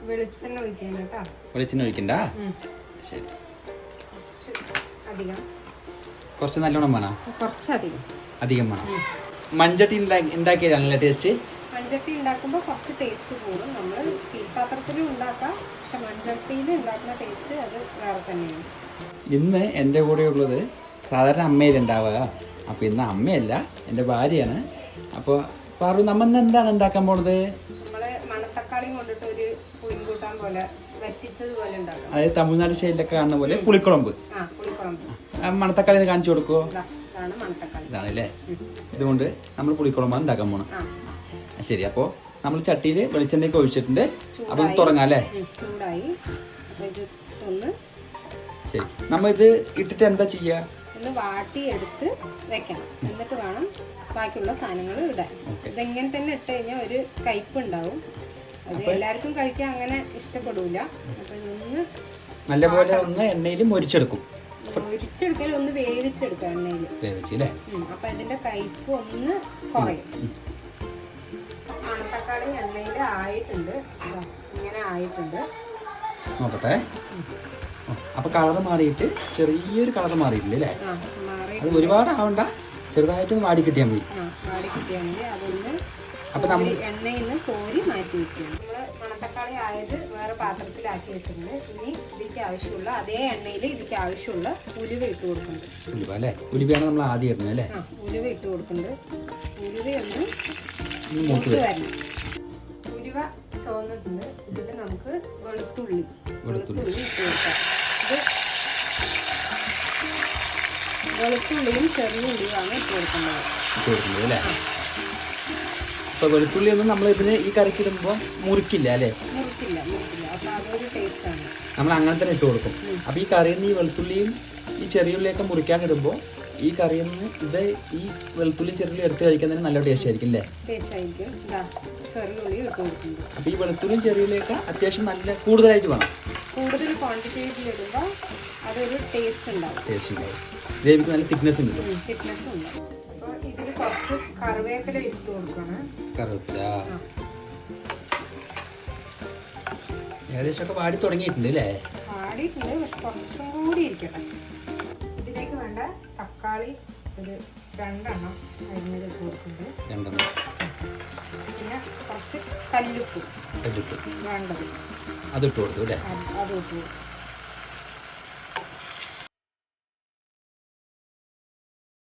വെളിച്ചെണ്ണ ഒഴിക്കണം കേട്ടോ. വെളിച്ചെണ്ണ ഒഴിക്കണ്ട? ശരി. അധികം കുറച്ച് നല്ലോണം വേണം? കുറച്ചധികം അധികം വേണം. മൺചട്ടി ഉണ്ടാക്കിയതാണല്ലേ ടേസ്റ്റ്? മൺചട്ടി ഉണ്ടാക്കുമ്പോൾ കുറച്ച് ടേസ്റ്റ് കൂടും. നമ്മൾ സ്റ്റീൽ പാത്രത്തിലും ഉണ്ടാക്കാം, പക്ഷെ മൺചട്ടിയിൽ ഉണ്ടാക്കുന്ന ടേസ്റ്റ് അത് വേറെ തന്നെയാണ്. ഇന്ന് എൻ്റെ കൂടെ ഉള്ളത് സാധാരണ അമ്മയിലുണ്ടാവുക. അപ്പോൾ ഇന്ന് അമ്മയല്ല, എൻ്റെ ഭാര്യയാണ്. അപ്പോൾ പാറു, നമ്മൾ എന്താണ് ഉണ്ടാക്കാൻ പോണത്? നമ്മൾ മണത്തക്കാളി കൊണ്ടിട്ട് ഒരു പുളിങ്കൂട്ടാൻ പോലെ വറ്റിച്ചതുപോലെ ഉണ്ടാക്കാം. അതായത് തമിഴ്നാട് സ്റ്റൈലിലൊക്കെ കാണുന്ന പോലെ പുളിക്കുളമ്പ്. മണത്തക്കാളി കാണിച്ചു കൊടുക്കുമോ? ഇതാണല്ലേ. ഇതുകൊണ്ട് നമ്മൾ പുളിക്കുളമ്പാണ് ഉണ്ടാക്കാൻ പോണം. ശരി, അപ്പോൾ നമ്മൾ ചട്ടിയിൽ വെളിച്ചെണ്ണയൊക്കെ ഒഴിച്ചിട്ടുണ്ട്. അപ്പോൾ തുടങ്ങാം അല്ലേ? ശരി, നമ്മൾ ഇത് ഇട്ടിട്ട് എന്താ ചെയ്യുക? ഒന്ന് വാട്ടി എടുത്ത് വെക്കണം, എന്നിട്ട് വേണം ബാക്കിയുള്ള സാധനങ്ങൾ ഇടാൻ. ഇതെങ്ങനെ തന്നെ ഇട്ട് കഴിഞ്ഞാൽ ഒരു കയ്പ്പ് ഉണ്ടാവും. അത് എല്ലാവർക്കും കഴിക്കാൻ അങ്ങനെ ഇഷ്ടപ്പെടൂല. അപ്പൊ ഇതൊന്ന് നല്ലപോലെ ഒന്ന് എണ്ണയിൽ മൊരിച്ചെടുക്കും. മൊരിച്ചെടുക്കൽ ഒന്ന് വേവിച്ചെടുക്കാം എണ്ണയിൽ. അപ്പൊ ഇതിന്റെ കയ്പ്പ് ഒന്ന് കുറയും. മണത്തക്കാളി എണ്ണയിൽ ആയിട്ടുണ്ട്, ഇങ്ങനെ ആയിട്ടുണ്ട്. നോക്കട്ടെ. അപ്പൊ കളർ മാറിയിട്ട് ചെറിയൊരു കളർ മാറിയിട്ടുണ്ട് അല്ലേ? അത് ഒരുപാട് ആവണ്ട, ചെറുതായിട്ട് വാടി കിട്ടിയാൽ മതി. അതൊന്ന് അപ്പൊ നമ്മൾ എണ്ണയിൽ നിന്ന് കോരി മാറ്റി വെക്കുകയാണ്. നമ്മള് മണത്തക്കാളി ആയത് വേറെ പാത്രത്തിലാക്കി വെക്കുന്നത്. ഇനി ഇതിക്ക് ആവശ്യമുള്ള അതേ എണ്ണയിൽ ഇതിക്ക് ആവശ്യമുള്ള ഉലുവ ഇട്ട് കൊടുക്കുന്നുണ്ട്. ഉലുവ അല്ലേ? ഉലുവയാണ് നമ്മൾ ആദ്യം ഇടുന്നത് അല്ലേ? ഉലുവ ഇട്ട് കൊടുക്കുന്നുണ്ട്. ഉലുവയൊന്ന് മൂത്ത് വരണം. ഉലുവ ചുവന്നിട്ടുണ്ട്. ഇതിൽ നമുക്ക് വെളുത്തുള്ളി ഇട്ട് കൊടുക്കാം. ഇത് വെളുത്തുള്ളിയും ചെറിയ ഉള്ളിയുമാണ് ഇട്ട് കൊടുക്കുന്നത് അല്ലേ? അപ്പൊ വെളുത്തുള്ളി ഒന്നും നമ്മൾ ഇതിന് ഈ കറിക്ക് ഇടുമ്പോ മുറിക്കില്ല അല്ലേ? മുറിക്കില്ല. അപ്പൊ അതൊരു ടേസ്റ്റ് ആണ്. നമ്മൾ അങ്ങനെ തന്നെ ഇട്ട് കൊടുക്കും. അപ്പൊ ഈ കറിയിൽ നിന്ന് ഈ വെളുത്തുള്ളിയും ഈ ചെറിയ ഉള്ളിയൊക്കെ മുറിക്കാൻ ഇടുമ്പോൾ ഈ കറിയിൽ നിന്ന് ഇത് ഈ വെളുത്തുള്ളി ചെറിയ എടുത്ത് കഴിക്കുന്നതിന് നല്ല ടേസ്റ്റ് ആയിരിക്കും അല്ലേ? അപ്പൊ ഈ വെളുത്തുള്ളിയും ചെറിയുള്ളിയൊക്കെ അത്യാവശ്യം നല്ല കൂടുതലായിട്ട് വേണം. കൂടുതൽ ക്വാണ്ടിറ്റിയിൽ ഇടുമ്പോൾ അതൊരു ടേസ്റ്റ് ഉണ്ടാവും. ഗ്രേവിക്ക് നല്ല തിക്നെസ് ഉണ്ട്. അപ്പോൾ ഇതിൽ കുറച്ച് കറിവേപ്പില ഇട്ട് കൊടുക്കണം. കറിവേപ്പില ഏകദേശം ഒക്കെ വാടി തുടങ്ങിയിട്ടുണ്ട് അല്ലേ? വാടിയിട്ടുണ്ട്, പക്ഷെ കുറച്ചും കൂടി ഇരിക്കട്ടെ. ഇതിലേക്ക് വേണ്ട തക്കാളി ഒരു 2 എണ്ണം അരിഞ്ഞത് ഇട്ട് കൊടുക്കുന്നുണ്ട്. 2 എണ്ണം. പിന്നെ കുറച്ച് കല്ലുപ്പ് വേണ്ടത് അതിട്ട് കൊടുത്തു അല്ലേ? അത് ഇട്ട് കൊടുക്കും.